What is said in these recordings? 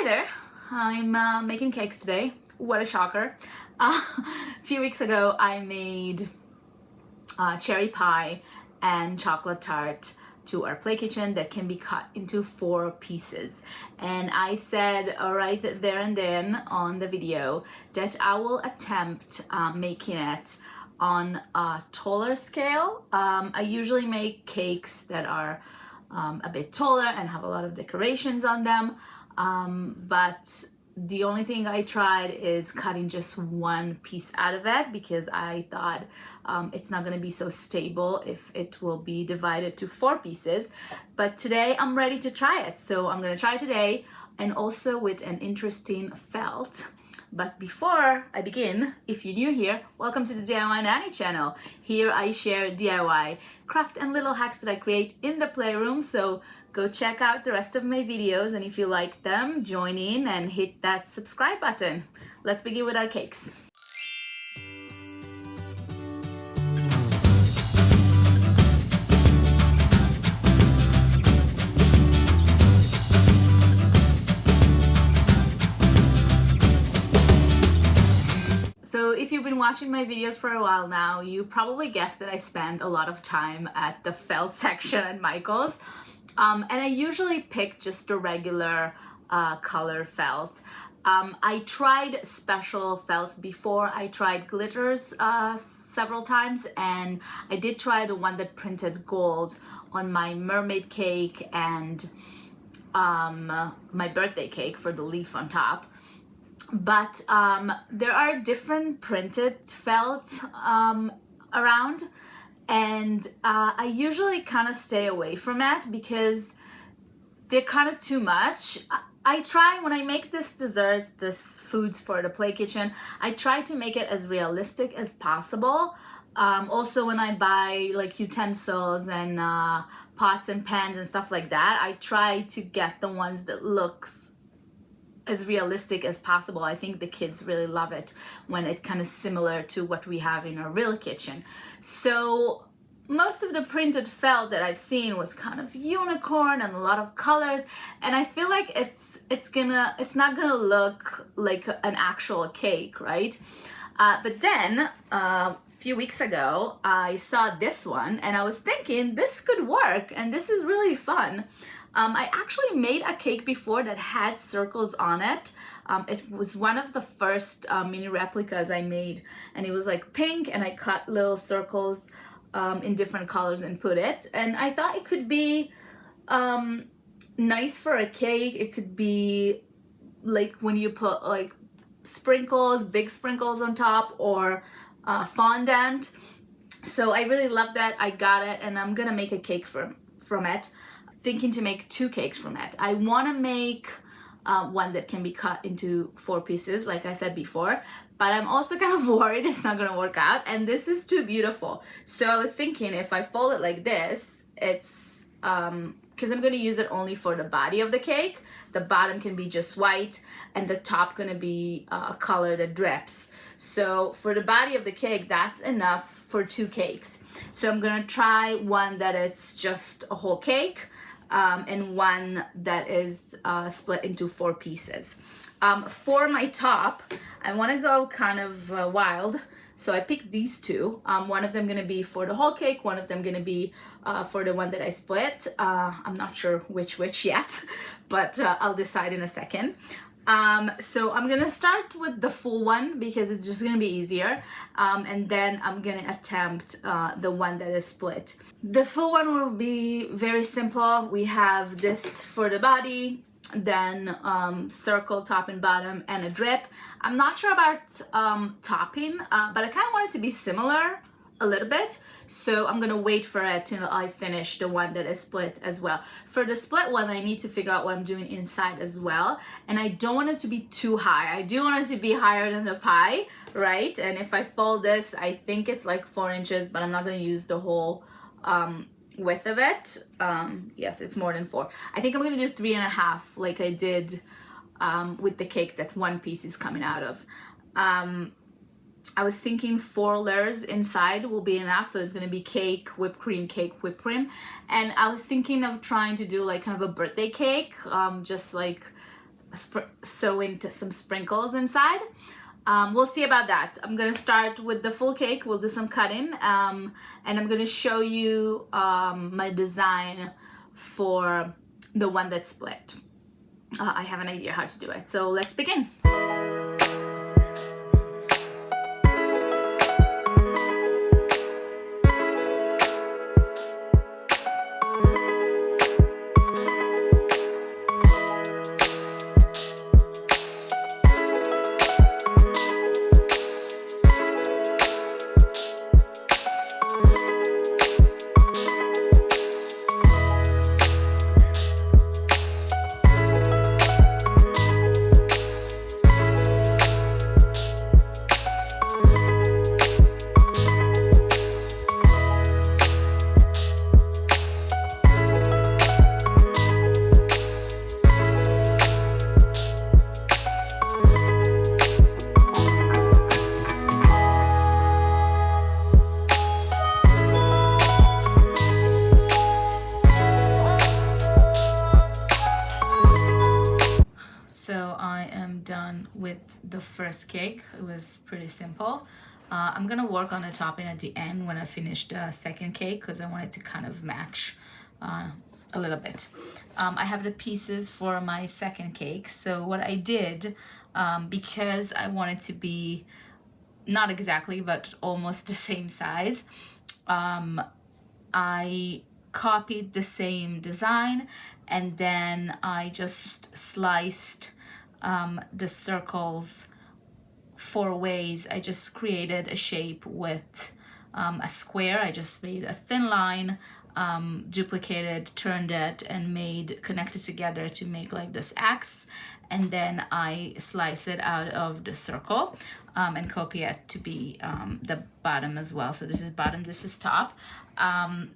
there, I'm making cakes today. What a shocker. A few weeks ago I made cherry pie and chocolate tart to our play kitchen that can be cut into 4 pieces, and I said right there and then on the video that I will attempt making it on a taller scale. I usually make cakes that are a bit taller and have a lot of decorations on them, but the only thing I tried is cutting just 1 piece out of it because I thought it's not going to be so stable if it will be divided to 4 pieces. But today I'm ready to try it, so I'm going to try it today, and also with an interesting felt. But before I begin, if you're new here, welcome to the DIYnanny channel. Here I share DIY craft and little hacks that I create in the playroom, so go check out the rest of my videos, and if you like them, join in and hit that subscribe button. Let's begin with our cakes. So if you've been watching my videos for a while now, you probably guessed that I spend a lot of time at the felt section at Michael's. And I usually pick just a regular color felt. I tried special felts before. I tried glitters several times, and I did try the one that printed gold on my mermaid cake and my birthday cake for the leaf on top. But there are different printed felts around, and I usually kind of stay away from it because they're kind of too much. I try, when I make this dessert, this foods for the play kitchen, I try to make it as realistic as possible. Also, when I buy like utensils and pots and pans and stuff like that, I try to get the ones that looks as realistic as possible. I think the kids really love it when it's kind of similar to what we have in our real kitchen. So most of the printed felt that I've seen was kind of unicorn and a lot of colors, and I feel like it's not gonna look like an actual cake, right? But then a few weeks ago I saw this one and I was thinking this could work and this is really fun. I actually made a cake before that had circles on it. It was one of the first mini replicas I made, and it was like pink, and I cut little circles in different colors and put it. And I thought it could be nice for a cake. It could be like when you put like sprinkles, big sprinkles on top, or fondant. So I really love that. I got it, and I'm gonna make a cake from it. Thinking to make 2 cakes from it. I want to make one that can be cut into 4 pieces, like I said before, but I'm also kind of worried it's not going to work out, and this is too beautiful. So I was thinking if I fold it like this, it's because I'm going to use it only for the body of the cake. The bottom can be just white, and the top going to be a color that drips. So for the body of the cake, that's enough for 2 cakes. So I'm going to try one that it's just a whole cake, and one that is split into 4 pieces. For my top, I want to go kind of wild, so I picked these 2. One of them going to be for the whole cake, one of them going to be for the one that I split. I'm not sure which yet, but I'll decide in a second. So I'm gonna start with the full one because it's just gonna be easier, and then I'm gonna attempt the one that is split. The full one will be very simple. We have this for the body, then circle top and bottom, and a drip. I'm not sure about topping, but I kind of want it to be similar a little bit, so I'm gonna wait for it till I finish the one that is split as well. For the split one, I need to figure out what I'm doing inside as well, and I don't want it to be too high. I do want it to be higher than the pie, right? And if I fold this, I think it's like 4 inches, but I'm not gonna use the whole width of it. Yes, it's more than 4. I think I'm gonna do 3.5 like I did with the cake that 1 piece is coming out of. I was thinking 4 layers inside will be enough, so it's gonna be cake, whipped cream, and I was thinking of trying to do like kind of a birthday cake, just like sew into some sprinkles inside. We'll see about that. I'm gonna start with the full cake. We'll do some cutting, and I'm gonna show you my design for the one that's split. I have an idea how to do it, so let's begin. So I am done with the first cake. It was pretty simple. I'm gonna work on the topping at the end when I finish the second cake because I want it to kind of match a little bit. I have the pieces for my second cake. So what I did, because I wanted to be not exactly but almost the same size, I copied the same design and then I just sliced the circles 4 ways. I just created a shape with a square. I just made a thin line, duplicated, turned it, and connected together to make like this X, and then I slice it out of the circle and copy it to be the bottom as well. So this is bottom, this is top.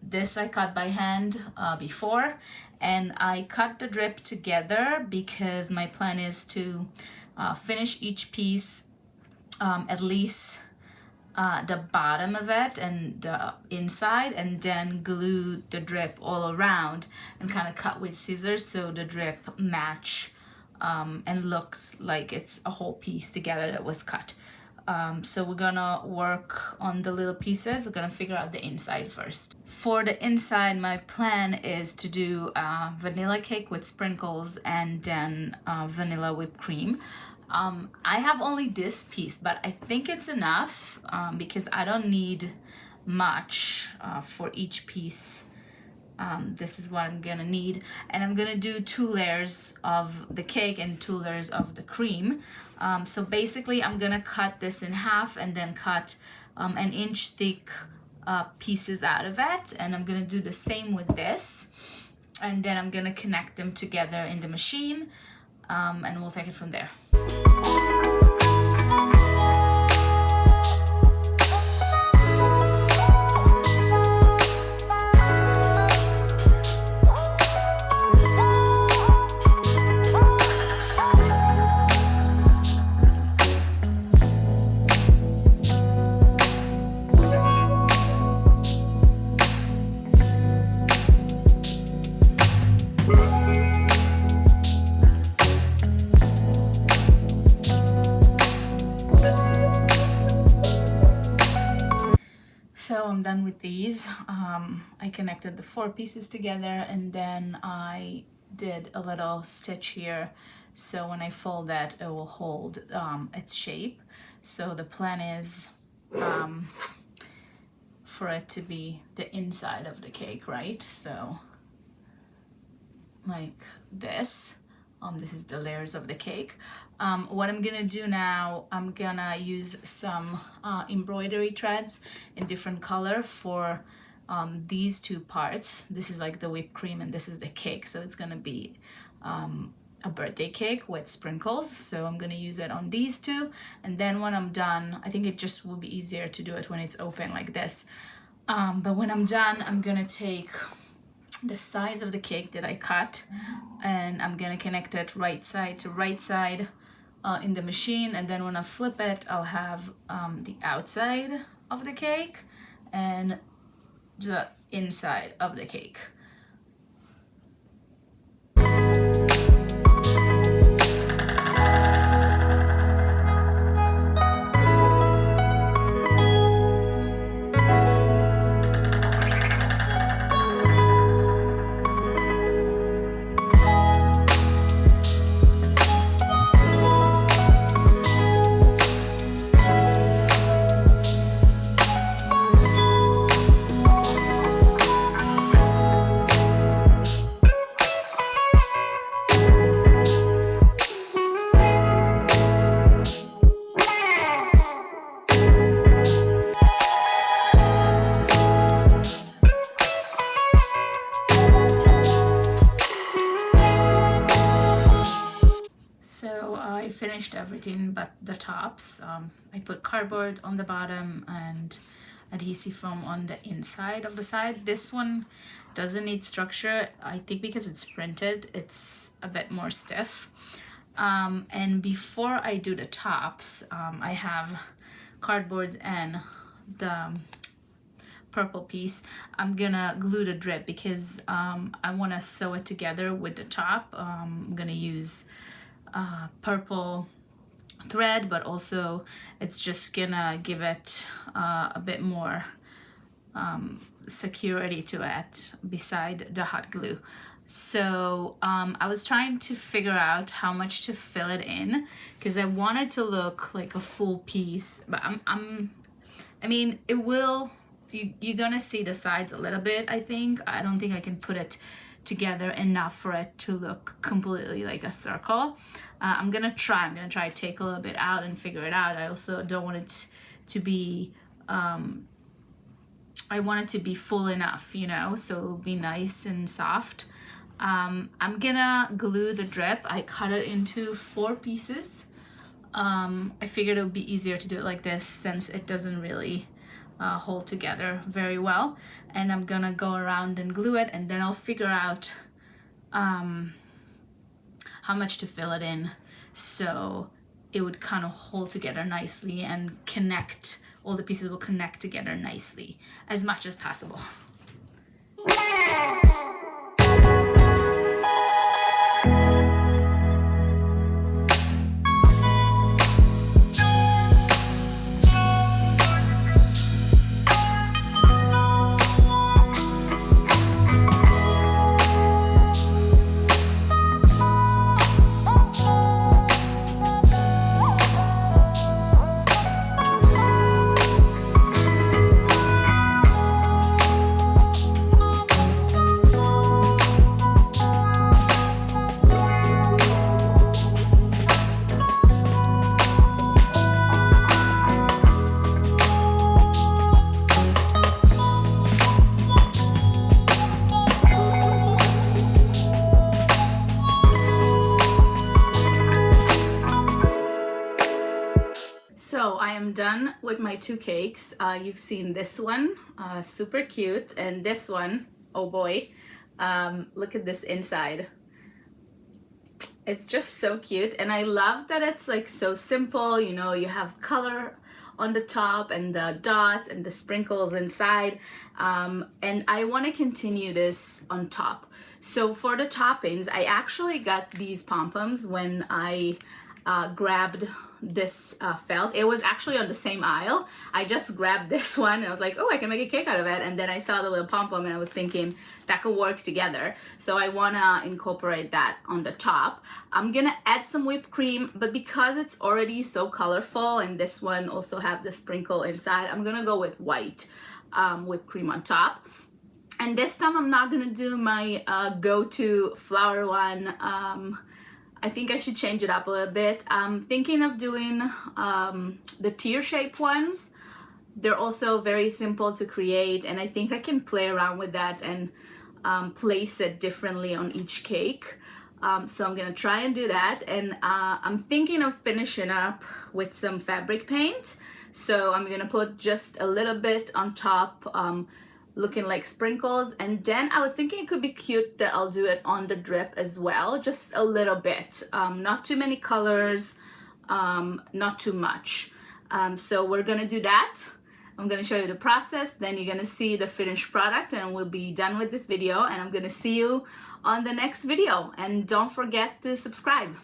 This I cut by hand before, and I cut the drip together because my plan is to finish each piece at least the bottom of it and the inside, and then glue the drip all around and kind of cut with scissors so the drip match and looks like it's a whole piece together that was cut. So we're gonna work on the little pieces. We're gonna figure out the inside first. For the inside, my plan is to do vanilla cake with sprinkles and then vanilla whipped cream. I have only this piece, but I think it's enough because I don't need much for each piece. This is what I'm gonna need, and I'm gonna do 2 layers of the cake and 2 layers of the cream. So basically I'm gonna cut this in half and then cut 1 inch thick pieces out of it, and I'm gonna do the same with this, and then I'm gonna connect them together in the machine, and we'll take it from there. So I'm done with these. I connected the 4 pieces together, and then I did a little stitch here so when I fold that it will hold its shape. So the plan is for it to be the inside of the cake, right? So like this. This is the layers of the cake. What I'm gonna do now, I'm gonna use some embroidery threads in different color for these 2 parts. This is like the whipped cream and this is the cake. So it's gonna be a birthday cake with sprinkles. So I'm gonna use it on these 2. And then when I'm done, I think it just will be easier to do it when it's open like this. But when I'm done, I'm gonna take the size of the cake that I cut and I'm gonna connect it right side to right side in the machine, and then when I flip it I'll have the outside of the cake and the inside of the cake. So I finished everything but the tops. I put cardboard on the bottom and adhesive foam on the inside of the side. This one doesn't need structure. I think because it's printed, it's a bit more stiff. And before I do the tops, I have cardboard and the purple piece. I'm gonna glue the drip because I want to sew it together with the top. I'm gonna use purple thread, but also it's just gonna give it a bit more security to it beside the hot glue. So I was trying to figure out how much to fill it in because I want it to look like a full piece, but I mean, it will, you're gonna see the sides a little bit, I think. I don't think I can put it together enough for it to look completely like a circle. I'm gonna try to take a little bit out and figure it out. I also don't want it to be, I want it to be full enough, you know, so it'll be nice and soft. I'm gonna glue the drip. I cut it into 4 pieces. I figured it would be easier to do it like this since it doesn't really hold together very well. And I'm gonna go around and glue it, and then I'll figure out how much to fill it in so it would kind of hold together nicely and connect, all the pieces will connect together nicely as much as possible. So I am done with my 2 cakes. You've seen this one, super cute, and this one, oh boy, look at this inside. It's just so cute, and I love that it's like so simple, you know, you have color on the top and the dots and the sprinkles inside, and I want to continue this on top. So for the toppings, I actually got these pom-poms when I grabbed this felt. It was actually on the same aisle. I just grabbed this one and I was like, oh, I can make a cake out of it. And then I saw the little pom-pom and I was thinking that could work together. So I want to incorporate that on the top. I'm gonna add some whipped cream, but because it's already so colorful and this one also have the sprinkle inside, I'm gonna go with white whipped cream on top. And this time I'm not gonna do my go-to flour one. I think I should change it up a little bit. I'm thinking of doing the tear shape ones. They're also very simple to create, and I think I can play around with that and place it differently on each cake. So I'm gonna try and do that, and I'm thinking of finishing up with some fabric paint. So I'm gonna put just a little bit on top, looking like sprinkles, and then I was thinking it could be cute that I'll do it on the drip as well, just a little bit, not too many colors, not too much. So we're gonna do that. I'm gonna show you the process, then you're gonna see the finished product, and we'll be done with this video, and I'm gonna see you on the next video, and don't forget to subscribe.